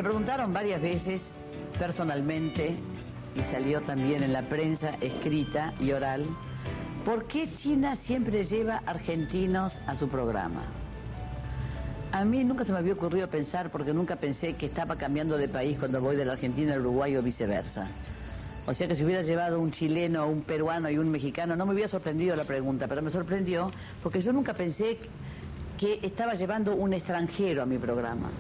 Me preguntaron varias veces, personalmente, y salió también en la prensa escrita y oral, ¿por qué China siempre lleva argentinos a su programa? A mí nunca se me había ocurrido pensar, porque nunca pensé que estaba cambiando de país cuando voy de la Argentina al Uruguay o viceversa. O sea que si hubiera llevado un chileno, un peruano y un mexicano, no me hubiera sorprendido la pregunta, pero me sorprendió porque yo nunca pensé que estaba llevando un extranjero a mi programa.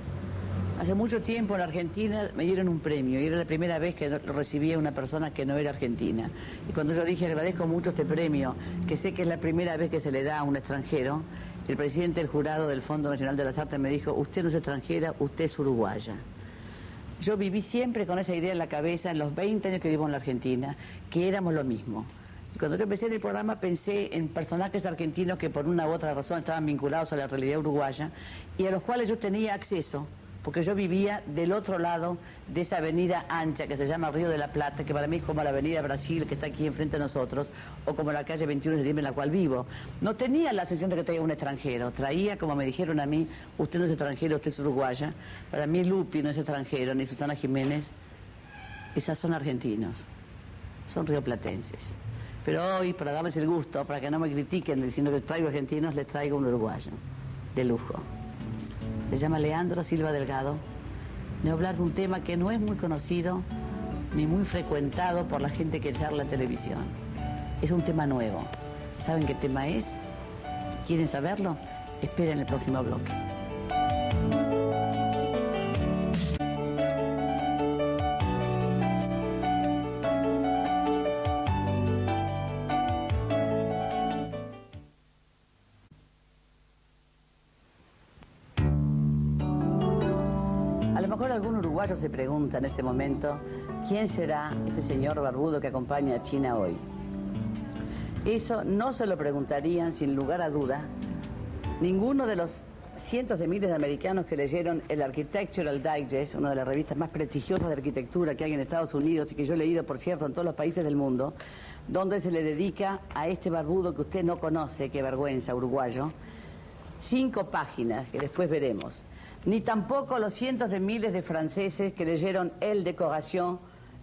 Hace mucho tiempo en la Argentina me dieron un premio y era la primera vez que lo recibía una persona que no era argentina. Y cuando yo dije, agradezco mucho este premio, que sé que es la primera vez que se le da a un extranjero, el presidente del jurado del Fondo Nacional de las Artes me dijo, usted no es extranjera, usted es uruguaya. Yo viví siempre con esa idea en la cabeza en los 20 años que vivo en la Argentina, que éramos lo mismo. Y cuando yo empecé en el programa pensé en personajes argentinos que por una u otra razón estaban vinculados a la realidad uruguaya y a los cuales yo tenía acceso, porque yo vivía del otro lado de esa avenida ancha que se llama Río de la Plata, que para mí es como la avenida Brasil que está aquí enfrente de nosotros, o como la calle 21 de septiembre en la cual vivo. No tenía la sensación de que traía un extranjero, traía, como me dijeron a mí, usted no es extranjero, usted es uruguaya. Para mí Lupi no es extranjero, ni Susana Jiménez, esas son argentinos, son rioplatenses. Pero hoy, para darles el gusto, para que no me critiquen diciendo que traigo argentinos, les traigo un uruguayo, de lujo. Se llama Leandro Silva Delgado. De hablar de un tema que no es muy conocido ni muy frecuentado por la gente que charla en televisión. Es un tema nuevo. ¿Saben qué tema es? ¿Quieren saberlo? Esperen el próximo bloque. Algún uruguayo se pregunta en este momento, ¿quién será este señor barbudo que acompaña a China hoy? Eso no se lo preguntarían sin lugar a duda ninguno de los cientos de miles de americanos que leyeron el Architectural Digest, una de las revistas más prestigiosas de arquitectura que hay en Estados Unidos y que yo he leído, por cierto, en todos los países del mundo, donde se le dedica a este barbudo que usted no conoce, qué vergüenza, uruguayo, 5 páginas que después veremos. Ni tampoco los cientos de miles de franceses que leyeron El Decoration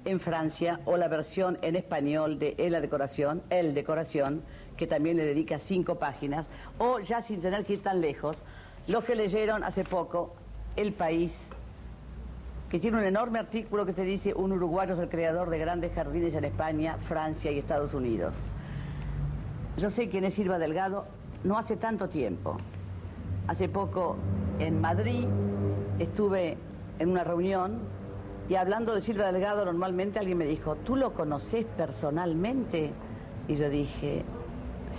en Francia o la versión en español de El Decoration, que también le dedica 5 páginas, o ya sin tener que ir tan lejos, los que leyeron hace poco El País, que tiene un enorme artículo que se dice un uruguayo es el creador de grandes jardines en España, Francia y Estados Unidos. Yo sé quién es Silva Delgado no hace tanto tiempo. Hace poco en Madrid estuve en una reunión y hablando de Silva Delgado normalmente alguien me dijo, ¿tú lo conocés personalmente? Y yo dije,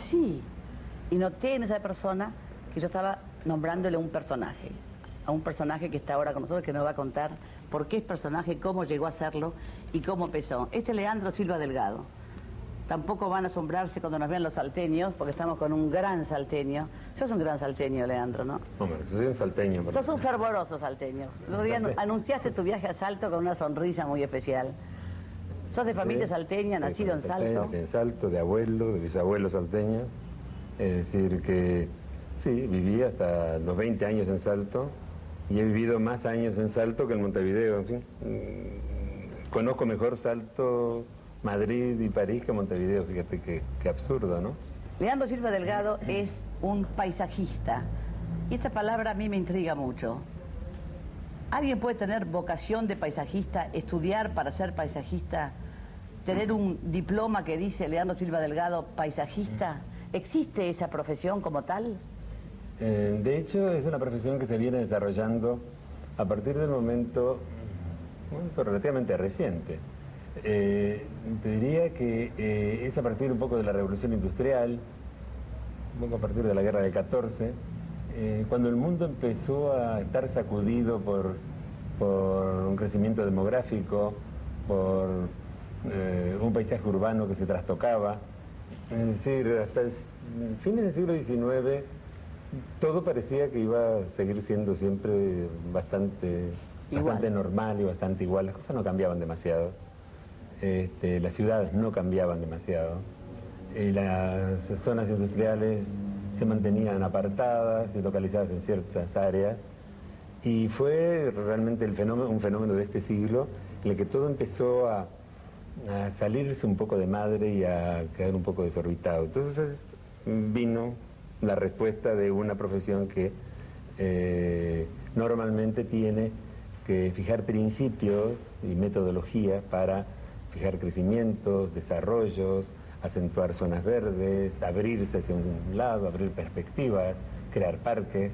sí. Y noté en esa persona que yo estaba nombrándole un personaje, a un personaje que está ahora con nosotros, que nos va a contar por qué es personaje, cómo llegó a serlo y cómo empezó. Este es Leandro Silva Delgado. Tampoco van a asombrarse cuando nos vean los salteños, porque estamos con un gran salteño. Sos un gran salteño, Leandro, ¿no? Hombre, soy un salteño. Sos un fervoroso salteño. El otro día anunciaste tu viaje a Salto con una sonrisa muy especial. ¿Sos de familia salteña, nacido en Salto? Sí, en Salto, de abuelo, de bisabuelo salteño. Es decir que, sí, viví hasta los 20 años en Salto y he vivido más años en Salto que en Montevideo, en fin. Conozco mejor Salto, Madrid y París que Montevideo, fíjate qué absurdo, ¿no? Leandro Silva Delgado es un paisajista y esta palabra a mí me intriga mucho. ¿Alguien puede tener vocación de paisajista, estudiar para ser paisajista, tener un diploma que dice Leandro Silva Delgado paisajista? ¿Existe esa profesión como tal? De hecho es una profesión que se viene desarrollando a partir del momento relativamente reciente. Te diría que es a partir un poco de la revolución industrial, un poco a partir de la guerra del 14, cuando el mundo empezó a estar sacudido por un crecimiento demográfico, por un paisaje urbano que se trastocaba. Es decir, hasta el fines del siglo XIX todo parecía que iba a seguir siendo siempre bastante normal y bastante igual. Las cosas no cambiaban demasiado. Las ciudades no cambiaban demasiado, las zonas industriales se mantenían apartadas y localizadas en ciertas áreas, Y fue realmente un fenómeno de este siglo en el que todo empezó a salirse un poco de madre y a quedar un poco desorbitado. Entonces vino la respuesta de una profesión que normalmente tiene que fijar principios y metodologías para fijar crecimientos, desarrollos, acentuar zonas verdes, abrirse hacia un lado, abrir perspectivas, crear parques.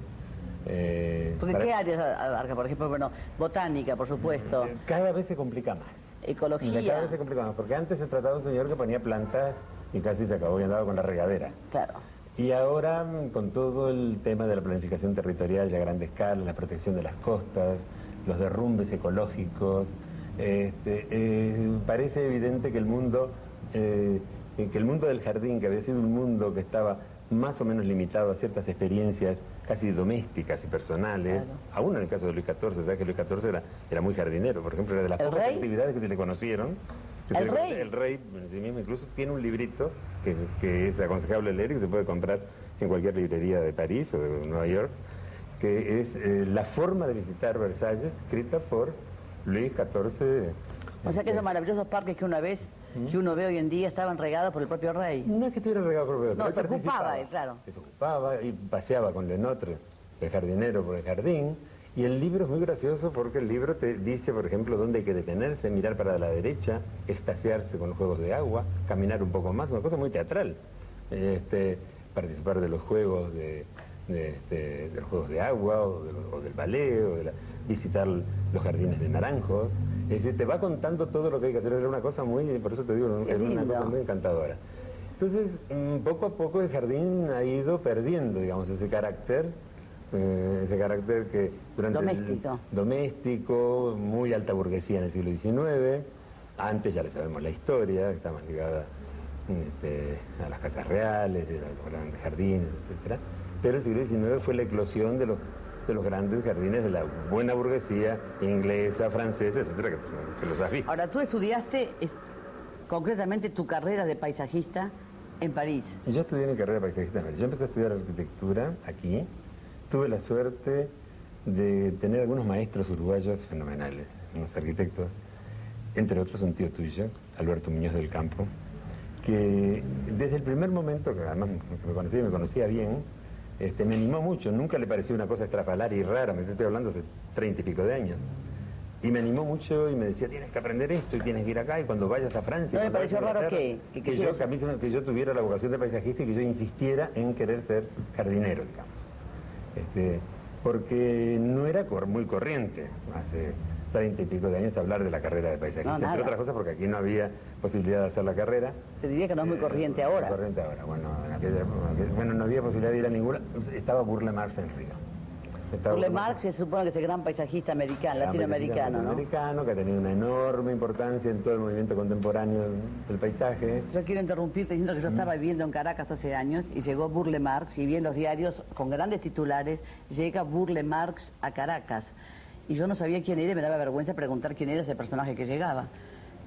Porque ¿qué áreas abarca? Por ejemplo, bueno, botánica, por supuesto. Cada vez se complica más. Ecología. Cada vez se complica más, porque antes se trataba de un señor que ponía plantas y casi se acabó y andaba con la regadera. Claro. Y ahora, con todo el tema de la planificación territorial ya a grande escala, la protección de las costas, los derrumbes ecológicos, parece evidente que el mundo del jardín, que había sido un mundo que estaba más o menos limitado a ciertas experiencias casi domésticas y personales, claro. Aún en el caso de Luis XIV, ¿sabes que Luis XIV era muy jardinero? Por ejemplo, era de las pocas actividades que se le conocieron. El rey en sí mismo incluso tiene un librito que es aconsejable leer y que se puede comprar en cualquier librería de París o de Nueva York, que es La forma de visitar Versalles, escrita por Luis XIV. O sea que esos maravillosos parques que uno ve hoy en día estaban regados por el propio rey. No es que estuviera regado por el propio rey. No, se ocupaba él, claro. Se ocupaba y paseaba con Lenotre, el jardinero, por el jardín. Y el libro es muy gracioso porque el libro te dice, por ejemplo, dónde hay que detenerse, mirar para la derecha, extasiarse con los juegos de agua, caminar un poco más, una cosa muy teatral. Participar de los juegos de los juegos de agua o del ballet, visitar los jardines de naranjos. Es decir, te va contando todo lo que hay que hacer. Era una cosa muy, por eso te digo, era una cosa muy encantadora. Entonces, poco a poco el jardín ha ido perdiendo, digamos, ese carácter que durante doméstico, muy alta burguesía en el siglo XIX. Antes ya le sabemos la historia, está más ligada a las casas reales, a los grandes jardines, etcétera. Pero el siglo XIX fue la eclosión de los grandes jardines de la buena burguesía inglesa, francesa, etcétera, que los has visto. Ahora, tú estudiaste concretamente tu carrera de paisajista en París. Yo estudié mi carrera de paisajista en París. Yo empecé a estudiar arquitectura aquí. Tuve la suerte de tener algunos maestros uruguayos fenomenales, unos arquitectos, entre otros un tío tuyo, Alberto Muñoz del Campo, que desde el primer momento, que además me conocía bien, me animó mucho. Nunca le pareció una cosa estrafalaria y rara, me estoy hablando hace 30 y pico de años. Y me animó mucho y me decía, tienes que aprender esto y tienes que ir acá, y cuando vayas a Francia... ¿No me pareció raro que yo tuviera la vocación de paisajista y que yo insistiera en querer ser jardinero, digamos? Porque no era muy corriente hace 30 y pico de años hablar de la carrera de paisajista, entre otras cosas porque aquí no había posibilidad de hacer la carrera. Te diría que no es muy corriente ahora. Muy corriente ahora, bueno, no había posibilidad de ir a ninguna. Estaba Burle Marx en Río. Burle Marx se supone que es el gran paisajista latinoamericano, ¿no? Latinoamericano, que ha tenido una enorme importancia en todo el movimiento contemporáneo del paisaje. Yo quiero interrumpirte diciendo que yo estaba viviendo en Caracas hace años y llegó Burle Marx, y vi en los diarios con grandes titulares, llega Burle Marx a Caracas. Y yo no sabía quién era y me daba vergüenza preguntar quién era ese personaje que llegaba.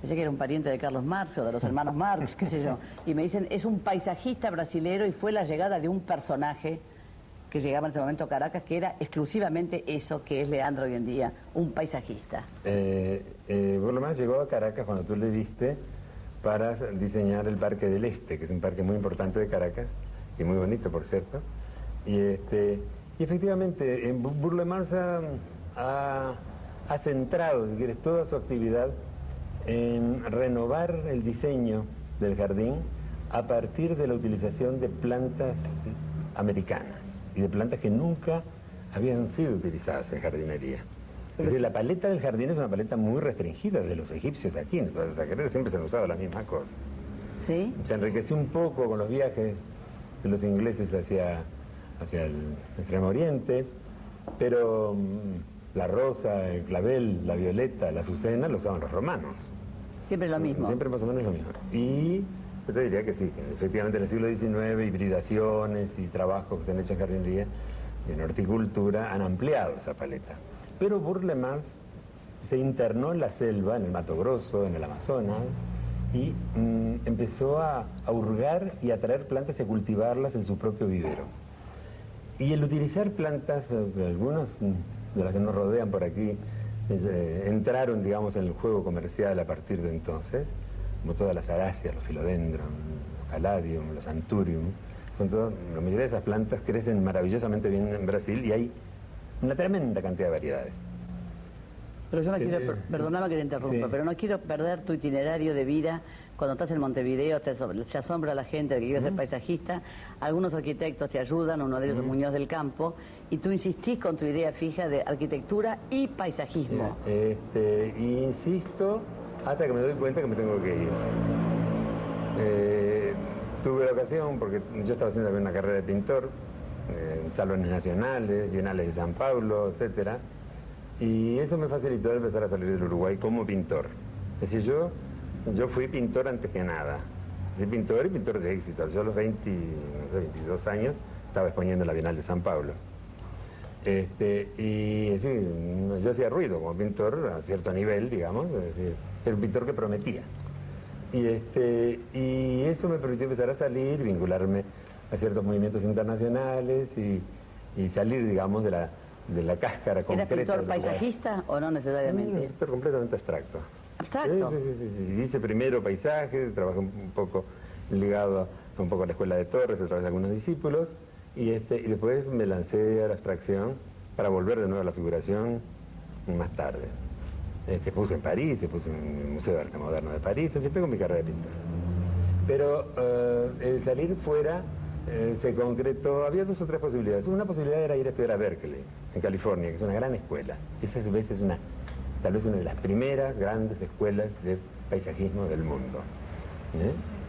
Pensé que era un pariente de Carlos Marx o de los hermanos Marx, qué sé yo. Y me dicen, es un paisajista brasilero y fue la llegada de un personaje que llegaba en ese momento a Caracas, que era exclusivamente eso que es Leandro hoy en día, un paisajista. Burle Marx llegó a Caracas cuando tú le diste para diseñar el Parque del Este, que es un parque muy importante de Caracas, y muy bonito, por cierto. Y efectivamente, Burle Marx ha centrado, si quieres, toda su actividad en renovar el diseño del jardín a partir de la utilización de plantas americanas y de plantas que nunca habían sido utilizadas en jardinería. Es decir, la paleta del jardín es una paleta muy restringida de los egipcios aquí, en todas las carreras siempre se han usado las mismas cosas. ¿Sí? Se enriqueció un poco con los viajes de los ingleses hacia el Extremo Oriente, pero la rosa, el clavel, la violeta, la azucena lo usaban los romanos. Siempre lo mismo. Siempre más o menos lo mismo. Y yo te diría que sí, que efectivamente en el siglo XIX hibridaciones y trabajos que se han hecho en jardinería y en horticultura han ampliado esa paleta. Pero Burle Marx se internó en la selva, en el Mato Grosso, en el Amazonas, y empezó a hurgar y a traer plantas y a cultivarlas en su propio vivero. Y el utilizar plantas, algunos de las que nos rodean por aquí, entraron, digamos, en el juego comercial a partir de entonces, como todas las aráceas, los philodendron, los caladium, los anthurium, la mayoría de esas plantas crecen maravillosamente bien en Brasil y hay una tremenda cantidad de variedades. Pero yo no quiero, perdóname que te interrumpa, sí. pero no quiero perder tu itinerario de vida. Cuando estás en Montevideo se asombra la gente de que quiere ser paisajista, algunos arquitectos te ayudan, uno de ellos es Muñoz del Campo, y tú insistís con tu idea fija de arquitectura y paisajismo. Insisto hasta que me doy cuenta que me tengo que ir. Tuve la ocasión, porque yo estaba haciendo también una carrera de pintor, en salones nacionales, bienales de San Paulo, etcétera, y eso me facilitó empezar a salir del Uruguay como pintor. Es decir, yo fui pintor antes que nada. Fui pintor y pintor de éxito. Yo a los 22 años estaba exponiendo en la Bienal de San Pablo. Y sí, yo hacía ruido como pintor a cierto nivel, digamos, es decir, era un pintor que prometía. Y eso me permitió empezar a salir, vincularme a ciertos movimientos internacionales y salir, digamos, de la cáscara concreta. ¿Eras pintor paisajista o no necesariamente? Un pintor completamente abstracto. ¿Abstracto? Sí. Hice primero paisaje, trabajé un poco ligado a un poco a la escuela de Torres, a través de algunos discípulos, y después me lancé a la abstracción para volver de nuevo a la figuración más tarde. Se puso en París, se puso en el Museo de Arte Moderno de París, en fin, tengo mi carrera de pintor. Pero el salir fuera se concretó, había dos o tres posibilidades. Una posibilidad era ir a estudiar a Berkeley, en California, que es una gran escuela. Esa a veces es tal vez una de las primeras grandes escuelas de paisajismo del mundo.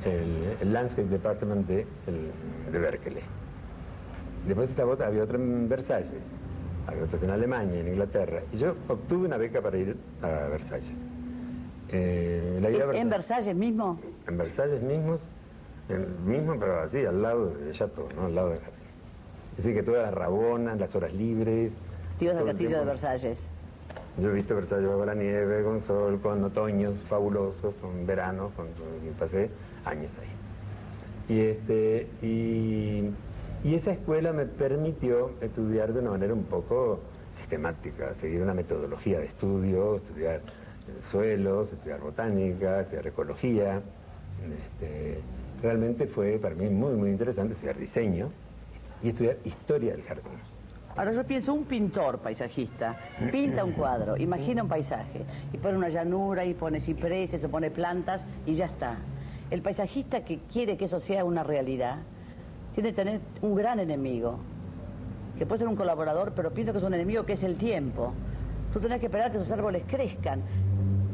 El Landscape Department de Berkeley. Después había otra en Versalles, había otras en Alemania, en Inglaterra, y yo obtuve una beca para ir a Versalles. ¿En Versalles mismo? En Versalles mismo, pero así, al lado de Chateau, ¿no? Al lado del jardín. Es decir, que todas las rabonas, las horas libres... Te ibas al castillo de Versalles. Yo he visto Versalles bajo la nieve, con sol, con otoños fabulosos, con veranos, pasé años ahí. Y esa escuela me permitió estudiar de una manera un poco sistemática, seguir una metodología de estudio, estudiar suelos, estudiar botánica, estudiar ecología. Realmente fue para mí muy, muy interesante estudiar diseño y estudiar historia del jardín. Ahora yo pienso, un pintor paisajista pinta un cuadro, imagina un paisaje, y pone una llanura, y pone cipreses, o pone plantas, y ya está. El paisajista que quiere que eso sea una realidad, tiene que tener un gran enemigo, que puede ser un colaborador, pero pienso que es un enemigo que es el tiempo. Tú tenés que esperar que esos árboles crezcan.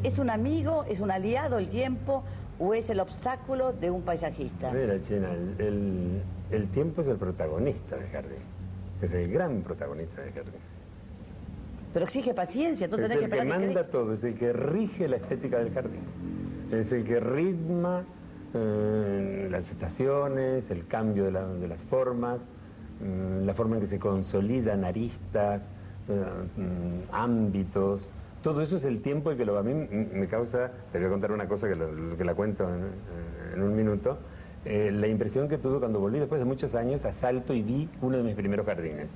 ¿Es un amigo, es un aliado el tiempo, o es el obstáculo de un paisajista? Mira, China, el tiempo es el protagonista del jardín. Es el gran protagonista del jardín. Pero exige paciencia, tú tenés que esperar. Es el que manda todo, es el que rige la estética del jardín. Es el que ritma las estaciones, el cambio de las formas, la forma en que se consolidan aristas, ámbitos. Todo eso es el tiempo el que a mí me causa, te voy a contar una cosa que la cuento en un minuto, la impresión que tuve cuando volví después de muchos años a Salto y vi uno de mis primeros jardines,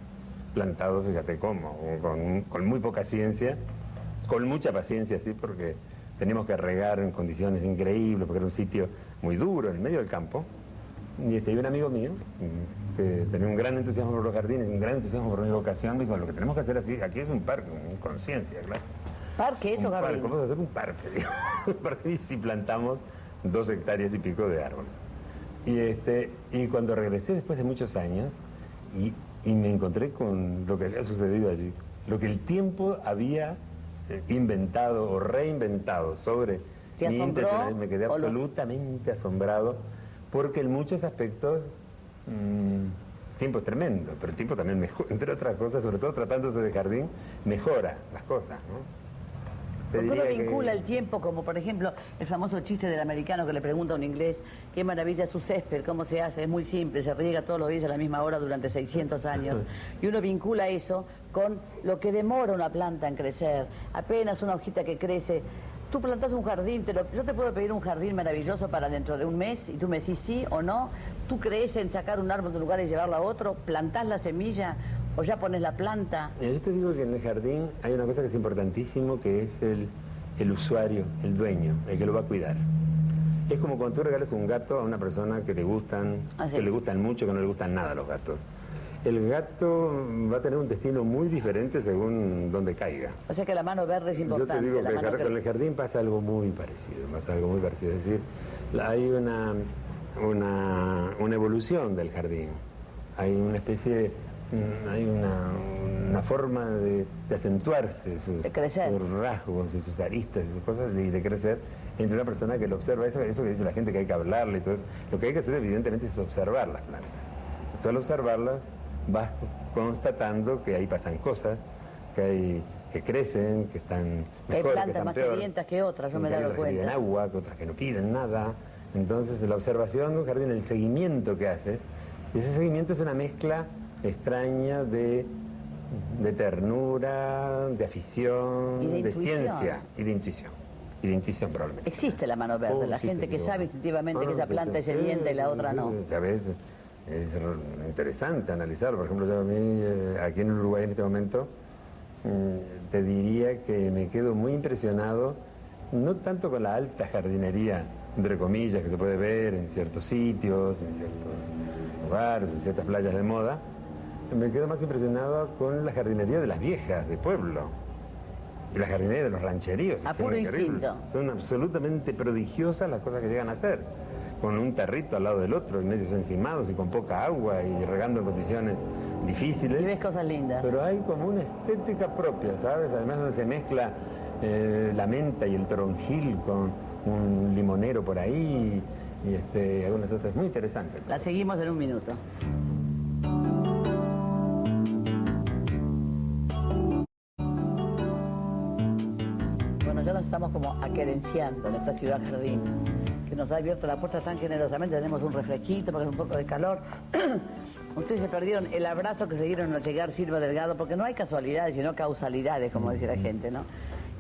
plantados, fíjate cómo, con muy poca ciencia, con mucha paciencia, sí, porque teníamos que regar en condiciones increíbles, porque era un sitio muy duro, en el medio del campo. Y un amigo mío, que tenía un gran entusiasmo por los jardines, un gran entusiasmo por mi vocación, me dijo, lo que tenemos que hacer así, aquí es un parque, con conciencia, claro. ¿Parque eso, Gabriel? Vamos a hacer un parque, digo. Un parque, y si plantamos 2 hectáreas y pico de árbol. Y cuando regresé después de muchos años, y me encontré con lo que había sucedido allí, lo que el tiempo había inventado o reinventado sobre mi intención, me quedé absolutamente asombrado, porque en muchos aspectos tiempo es tremendo, pero el tiempo también mejora, entre otras cosas, sobre todo tratándose de jardín, mejora las cosas, ¿no? Porque uno vincula el tiempo, como por ejemplo el famoso chiste del americano que le pregunta a un inglés qué maravilla es su césped, cómo se hace, es muy simple, se riega todos los días a la misma hora durante 600 años. Y uno vincula eso con lo que demora una planta en crecer, apenas una hojita que crece. Tú plantás un jardín, yo te puedo pedir un jardín maravilloso para dentro de un mes y tú me decís sí o no. Tú crees en sacar un árbol de un lugar y llevarlo a otro, plantás la semilla, ¿O ya pones la planta? Yo te digo que en el jardín hay una cosa que es importantísimo, que es el usuario, el dueño, el que lo va a cuidar. Es como cuando tú regalas un gato a una persona que le gustan, que le gustan mucho, que no le gustan nada los gatos. El gato va a tener un destino muy diferente según donde caiga. O sea que la mano verde es importante. Yo te digo que con el jardín pasa algo muy parecido, Es decir, hay una evolución del jardín. Hay una especie, hay una forma de acentuarse sus rasgos y sus aristas y sus cosas y de crecer entre una persona que lo observa. Eso que dice la gente que hay que hablarle y todo eso. Lo que hay que hacer evidentemente es observar las plantas. Tú al observarlas vas constatando que ahí pasan cosas, que crecen, que están mejor, hay plantas más sedientas que otras, yo me he dado cuenta. Que piden agua, que otras que no piden nada. Entonces la observación de un jardín, el seguimiento que haces, ese seguimiento es una mezcla extraña de ternura, de afición, de ciencia y de intuición. Y de intuición probablemente. Existe la mano verde, la gente que sabe instintivamente que esa planta es sedienta y la otra no. ¿Sabes? Es interesante analizarlo. Por ejemplo, yo a mí, aquí en Uruguay en este momento, te diría que me quedo muy impresionado, no tanto con la alta jardinería, entre comillas, que se puede ver en ciertos sitios, en ciertos lugares, en ciertas playas de moda. Me quedo más impresionado con la jardinería de las viejas, de pueblo. Y la jardinería de los rancheríos. A puro instinto. Son absolutamente prodigiosas las cosas que llegan a hacer. Con un tarrito al lado del otro, y medios encimados y con poca agua y regando en condiciones difíciles. Y ves cosas lindas. Pero hay como una estética propia, ¿sabes? Además donde se mezcla la menta y el toronjil con un limonero por ahí y algunas otras. Muy interesantes. La seguimos en un minuto. Bueno, ya nos estamos como aquerenciando en esta ciudad jardín, que nos ha abierto la puerta tan generosamente. Tenemos un refresquito porque hace un poco de calor. Ustedes se perdieron el abrazo que se dieron al llegar Silva Delgado, porque no hay casualidades, sino causalidades, como dice la gente, ¿no?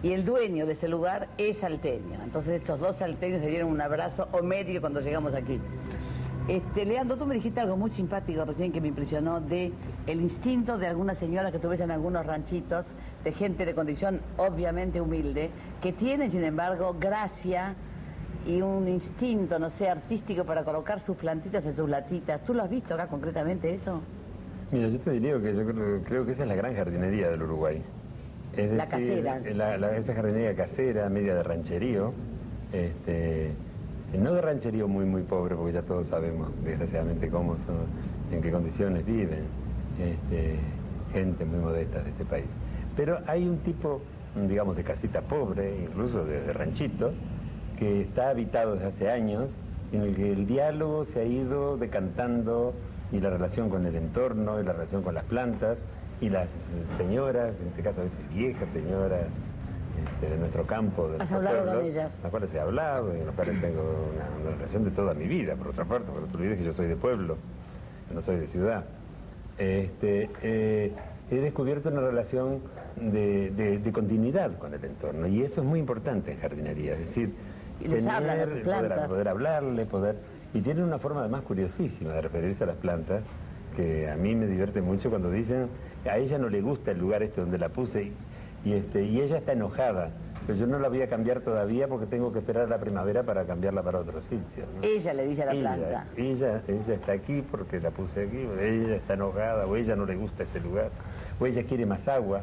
Y el dueño de ese lugar es salteño. Entonces estos dos salteños se dieron un abrazo homérico cuando llegamos aquí. Leandro, tú me dijiste algo muy simpático recién que me impresionó, de el instinto de algunas señoras que tú ves en algunos ranchitos, de gente de condición obviamente humilde, que tienen sin embargo gracia y un instinto, no sé, artístico para colocar sus plantitas en sus latitas. ¿Tú lo has visto acá concretamente eso? Mira, yo te diría que yo creo que esa es la gran jardinería del Uruguay. Es la decir, casera. Esa jardinería casera, media de rancherío, no de rancherío muy muy pobre, porque ya todos sabemos desgraciadamente cómo son, en qué condiciones viven, gente muy modesta de este país. Pero hay un tipo, digamos, de casita pobre, incluso de ranchito, que está habitado desde hace años, en el que el diálogo se ha ido decantando, y la relación con el entorno, y la relación con las plantas, y las señoras, en este caso a veces viejas señoras de nuestro campo, de ¿Has nuestro hablado pueblo, con ellas? las cuales he hablado, y con las cuales tengo una relación de toda mi vida, por otra parte, porque no te olvides que yo soy de pueblo, no soy de ciudad. He descubierto una relación de continuidad con el entorno, y eso es muy importante en jardinería, es decir, y les hablan a sus plantas. poder hablarle, y tienen una forma además curiosísima de referirse a las plantas, que a mí me divierte mucho cuando dicen, a ella no le gusta el lugar donde la puse, y ella está enojada, pero yo no la voy a cambiar todavía porque tengo que esperar a la primavera para cambiarla para otro sitio, ¿no? Ella le dice a la planta. Ella está aquí porque la puse aquí, ella está enojada, o ella no le gusta este lugar, o ella quiere más agua.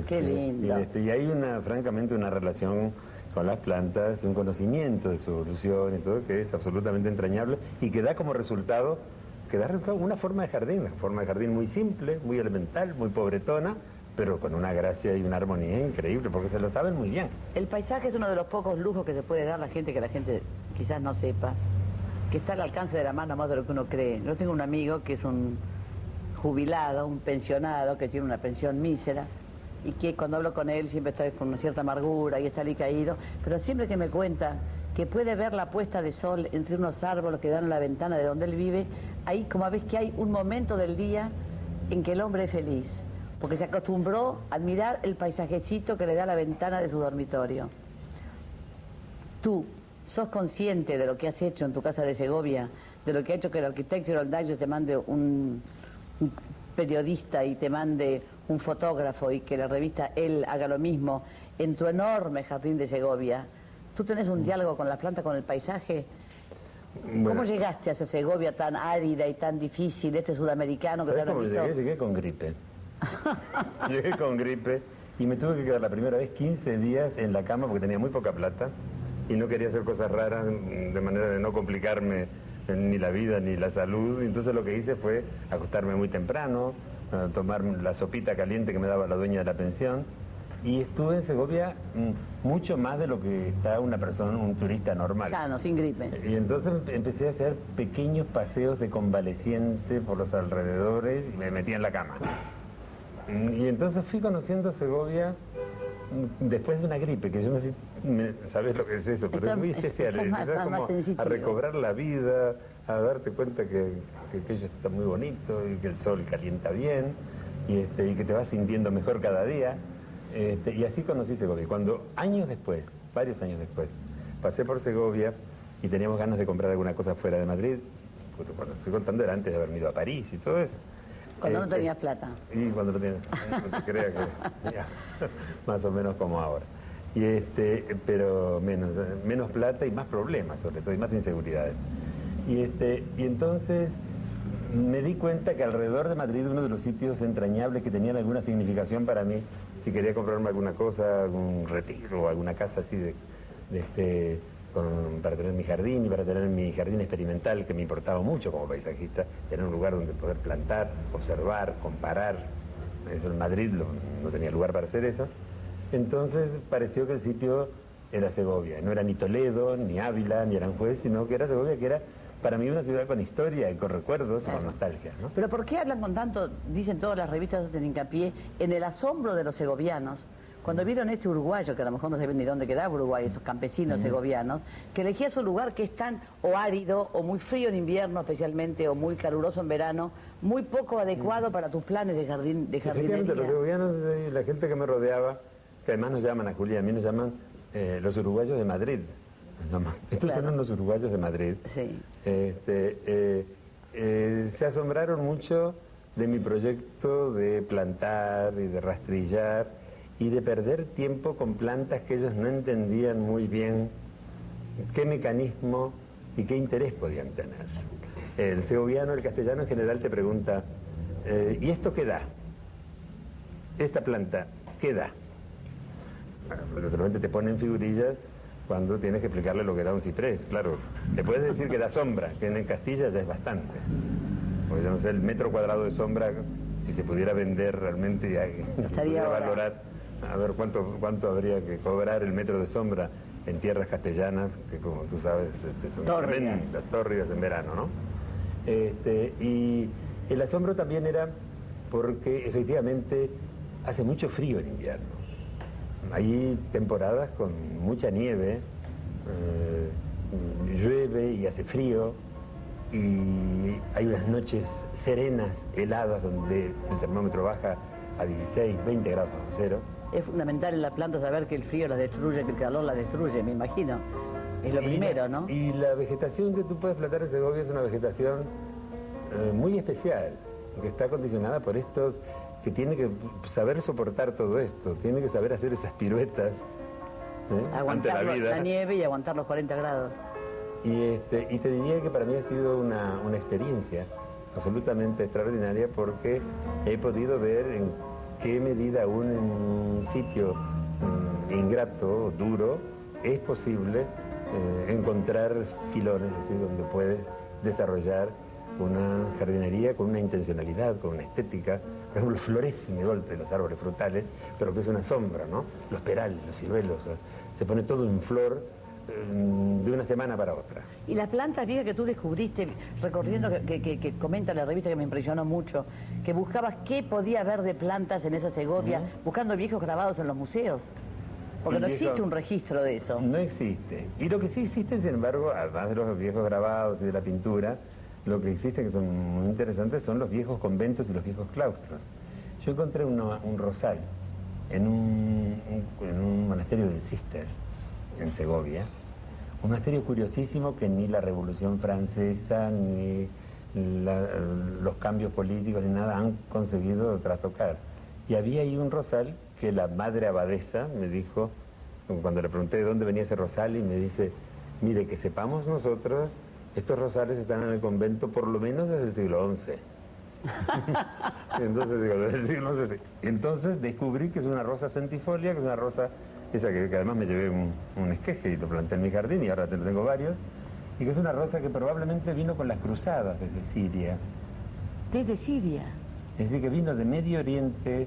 Qué lindo. Y hay francamente una relación con las plantas, un conocimiento de su evolución y todo, que es absolutamente entrañable y que da como resultado, una forma de jardín muy simple, muy elemental, muy pobretona, pero con una gracia y una armonía increíble, porque se lo saben muy bien. El paisaje es uno de los pocos lujos que se puede dar a la gente, que la gente quizás no sepa, que está al alcance de la mano más de lo que uno cree. Yo tengo un amigo que es un jubilado, un pensionado, que tiene una pensión mísera, y que cuando hablo con él siempre está con una cierta amargura y está ali caído, pero siempre que me cuenta que puede ver la puesta de sol entre unos árboles que dan a la ventana de donde él vive, ahí como ves que hay un momento del día en que el hombre es feliz, porque se acostumbró a admirar el paisajecito que le da la ventana de su dormitorio. Tú sos consciente de lo que has hecho en tu casa de Segovia, de lo que ha hecho que el arquitecto Harold Dyson te mande un periodista y te mande un fotógrafo y que la revista él haga lo mismo en tu enorme jardín de Segovia, ¿tú tenés un diálogo con la planta, con el paisaje? Bueno, ¿Cómo llegaste a esa Segovia tan árida y tan difícil, este sudamericano que te ¿sabes han cómo visto? llegué? Llegué con gripe. Llegué con gripe y me tuve que quedar la primera vez 15 días en la cama porque tenía muy poca plata y no quería hacer cosas raras de manera de no complicarme ni la vida ni la salud. Y entonces lo que hice fue acostarme muy temprano, tomar la sopita caliente que me daba la dueña de la pensión. Y estuve en Segovia mucho más de lo que está una persona, un turista normal. Sano, sin gripe. Y entonces empecé a hacer pequeños paseos de convaleciente por los alrededores y me metí en la cama. Y entonces fui conociendo Segovia después de una gripe, que yo sabes lo que es eso, pero es muy especial. Empezás como a recobrar la vida, a darte cuenta que aquello está muy bonito y que el sol calienta bien y que te vas sintiendo mejor cada día. Y así conocí Segovia. Cuando años después, varios años después, pasé por Segovia y teníamos ganas de comprar alguna cosa fuera de Madrid, cuando estoy contando era antes de haberme ido a París y todo eso. Cuando no tenías plata. Y cuando no tenías, no te creas que ya, más o menos como ahora. Pero menos plata y más problemas, sobre todo, y más inseguridades. Y entonces me di cuenta que alrededor de Madrid, uno de los sitios entrañables que tenían alguna significación para mí, si quería comprarme alguna cosa, algún retiro o alguna casa así para tener mi jardín y para tener mi jardín experimental, que me importaba mucho como paisajista, tener un lugar donde poder plantar, observar, comparar. Eso en Madrid no tenía lugar para hacer eso. Entonces pareció que el sitio era Segovia. No era ni Toledo, ni Ávila, ni Aranjuez, sino que era Segovia, que era para mí una ciudad con historia y con recuerdos y con nostalgia, ¿no? Pero ¿por qué hablan con tanto, dicen todas las revistas, hacen hincapié, en el asombro de los segovianos? Cuando vieron este uruguayo, que a lo mejor no saben ni dónde quedaba Uruguay, esos campesinos segovianos, que elegía su lugar que es tan o árido, o muy frío en invierno especialmente, o muy caluroso en verano, muy poco adecuado para tus planes de jardinería. Efectivamente, los segovianos, la gente que me rodeaba, que además nos llaman a Julia, a mí nos llaman los uruguayos de Madrid. Estos son los uruguayos de Madrid. Sí. Se asombraron mucho de mi proyecto de plantar y de rastrillar y de perder tiempo con plantas que ellos no entendían muy bien qué mecanismo y qué interés podían tener. El segoviano, el castellano en general te pregunta, ¿y esto qué da? ¿Esta planta qué da? Bueno, naturalmente te ponen figurillas cuando tienes que explicarle lo que da un ciprés, claro. Le puedes decir que da sombra, que en Castilla ya es bastante. Porque yo no sé, el metro cuadrado de sombra, si se pudiera vender realmente, se pudiera valorar, a ver cuánto habría que cobrar el metro de sombra en tierras castellanas, que como tú sabes son tremendas, tórridas en verano, ¿no? Y el asombro también era porque efectivamente hace mucho frío en invierno. Hay temporadas con mucha nieve, llueve y hace frío, y hay unas noches serenas, heladas, donde el termómetro baja a 16, 20 grados bajo cero. Es fundamental en la planta saber que el frío la destruye, que el calor la destruye, me imagino. Es lo primero, ¿no? Y la vegetación que tú puedes plantar en Segovia es una vegetación muy especial, que está condicionada por estos, que tiene que saber soportar todo esto, tiene que saber hacer esas piruetas ante la vida. La nieve y aguantar los 40 grados. Y te diría que para mí ha sido una experiencia absolutamente extraordinaria, porque he podido ver en qué medida aún en un sitio ingrato, duro, es posible encontrar filones, es decir, donde puedes desarrollar una jardinería con una intencionalidad, con una estética. Por ejemplo, florecen de golpe los árboles frutales, pero que es una sombra, ¿no? Los perales, los ciruelos, se pone todo en flor de una semana para otra. Y las plantas viejas que tú descubriste recorriendo, que comenta la revista, que me impresionó mucho, que buscabas qué podía haber de plantas en esa Segovia, buscando viejos grabados en los museos. Porque no existe un registro de eso. No existe. Y lo que sí existe, sin embargo, además de los viejos grabados y de la pintura, lo que existe, que son muy interesantes, son los viejos conventos y los viejos claustros. Yo encontré un rosal en un monasterio del Cister, en Segovia, un monasterio curiosísimo que ni la Revolución Francesa, ni los cambios políticos ni nada han conseguido trastocar. Y había ahí un rosal que la madre abadesa me dijo, cuando le pregunté de dónde venía ese rosal, y me dice, mire, que sepamos nosotros, estos rosales están en el convento por lo menos desde el siglo XI. Entonces digo, desde el siglo XI. Entonces descubrí que es una rosa centifolia, que es una rosa, esa que además me llevé un esqueje y lo planté en mi jardín y ahora tengo varios, y que es una rosa que probablemente vino con las cruzadas desde Siria. ¿Desde Siria? Es decir, que vino de Medio Oriente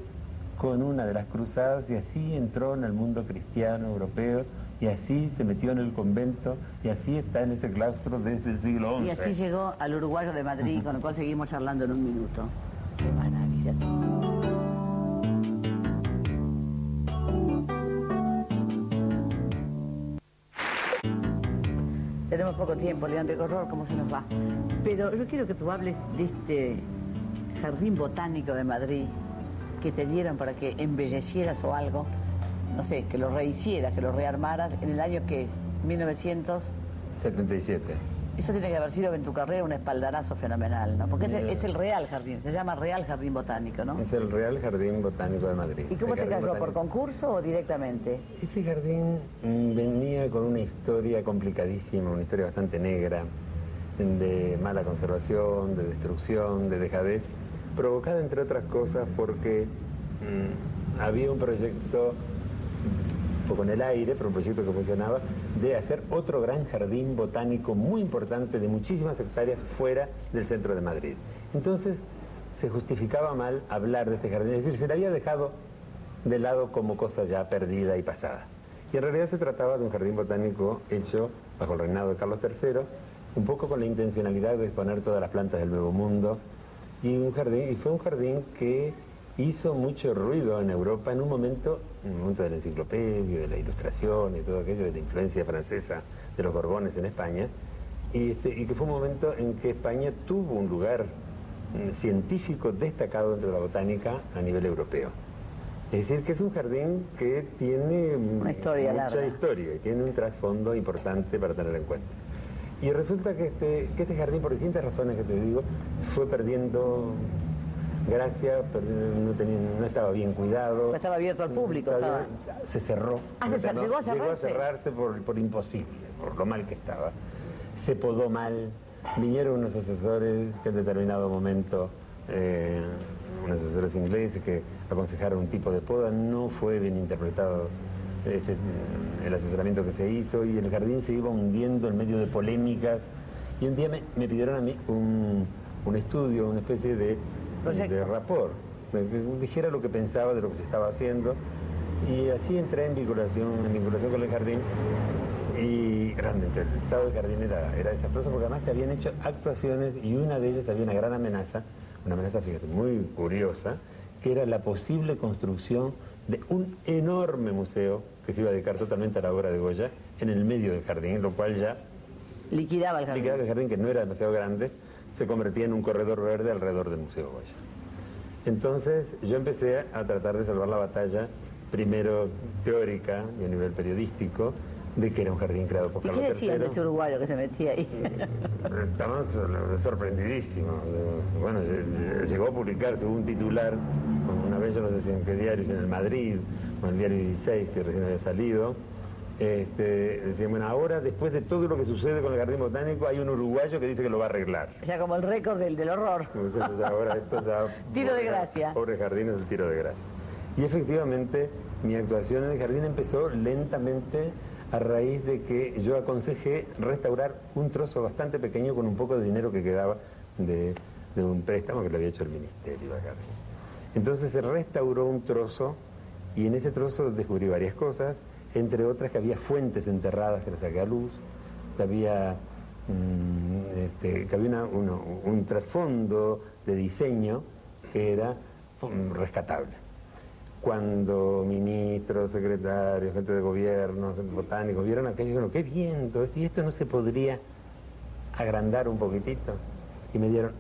con una de las cruzadas y así entró en el mundo cristiano europeo y así se metió en el convento y así está en ese claustro desde el siglo XI. Y así llegó al uruguayo de Madrid, con el cual seguimos charlando en un minuto. Qué maravilla. Tenemos poco tiempo, Leandro, qué horror, cómo se nos va. Pero yo quiero que tú hables de este jardín botánico de Madrid que te dieron para que embellecieras o algo, no sé, que lo rehicieras, que lo rearmaras, en el año que es 1977. Eso tiene que haber sido en tu carrera un espaldarazo fenomenal, ¿no? Porque es el Real Jardín, se llama Real Jardín Botánico, ¿no? Es el Real Jardín Botánico de Madrid. ¿Y cómo te cayó? ¿Por concurso o directamente? Ese jardín venía con una historia complicadísima, una historia bastante negra, de mala conservación, de destrucción, de dejadez, provocada entre otras cosas porque había un proyecto, un poco en el aire, pero un proyecto que funcionaba, de hacer otro gran jardín botánico muy importante de muchísimas hectáreas fuera del centro de Madrid. Entonces se justificaba mal hablar de este jardín, es decir, se le había dejado de lado como cosa ya perdida y pasada. Y en realidad se trataba de un jardín botánico hecho bajo el reinado de Carlos III, un poco con la intencionalidad de exponer todas las plantas del Nuevo Mundo, y fue un jardín que hizo mucho ruido en Europa en un momento de la enciclopedia, de la ilustración y todo aquello, de la influencia francesa de los Borbones en España, y que fue un momento en que España tuvo un lugar científico destacado dentro de la botánica a nivel europeo. Es decir, que es un jardín que tiene una historia mucha historia y tiene un trasfondo importante para tener en cuenta. Y resulta que este jardín, por distintas razones que te digo, fue perdiendo gracia, no estaba bien cuidado. No estaba abierto al público. Se cerró. Llegó a cerrarse. Llegó a cerrarse por imposible, por lo mal que estaba. Se podó mal. Vinieron unos asesores que en determinado momento, unos asesores ingleses que aconsejaron un tipo de poda, no fue bien interpretado el asesoramiento que se hizo y el jardín se iba hundiendo en medio de polémicas. Y un día me pidieron a mí un estudio, una especie de rapport, que dijera lo que pensaba de lo que se estaba haciendo, y así entré en vinculación con el jardín. Y realmente el estado del jardín era desastroso porque además se habían hecho actuaciones y una de ellas había una gran amenaza, fíjate, muy curiosa, que era la posible construcción de un enorme museo que se iba a dedicar totalmente a la obra de Goya en el medio del jardín, lo cual ya liquidaba el jardín, que no era demasiado grande, se convertía en un corredor verde alrededor del Museo Goya. Entonces yo empecé a tratar de salvar la batalla, primero teórica y a nivel periodístico, de que era un jardín creado por Carlos III. ¿Y qué decían de este uruguayo que se metía ahí? Estamos sorprendidísimos. Bueno, llegó a publicarse un titular, una vez yo no sé si en qué diario, en el Madrid, o en el diario 16, que recién había salido, decían, bueno, ahora después de todo lo que sucede con el jardín botánico, hay un uruguayo que dice que lo va a arreglar. O sea, como el récord del horror. Entonces, ahora esto ya... Tiro de gracia. Pobre jardín es el tiro de gracia. Y efectivamente, mi actuación en el jardín empezó lentamente a raíz de que yo aconsejé restaurar un trozo bastante pequeño con un poco de dinero que quedaba de un préstamo que le había hecho el ministerio acá. Entonces se restauró un trozo y en ese trozo descubrí varias cosas, entre otras que había fuentes enterradas que las saqué a luz, que había, un trasfondo de diseño que era rescatable. Cuando ministros, secretarios, gente de gobierno, botánicos, vieron aquello y dijeron, qué bien todo esto, y esto no se podría agrandar un poquitito. Y me dieron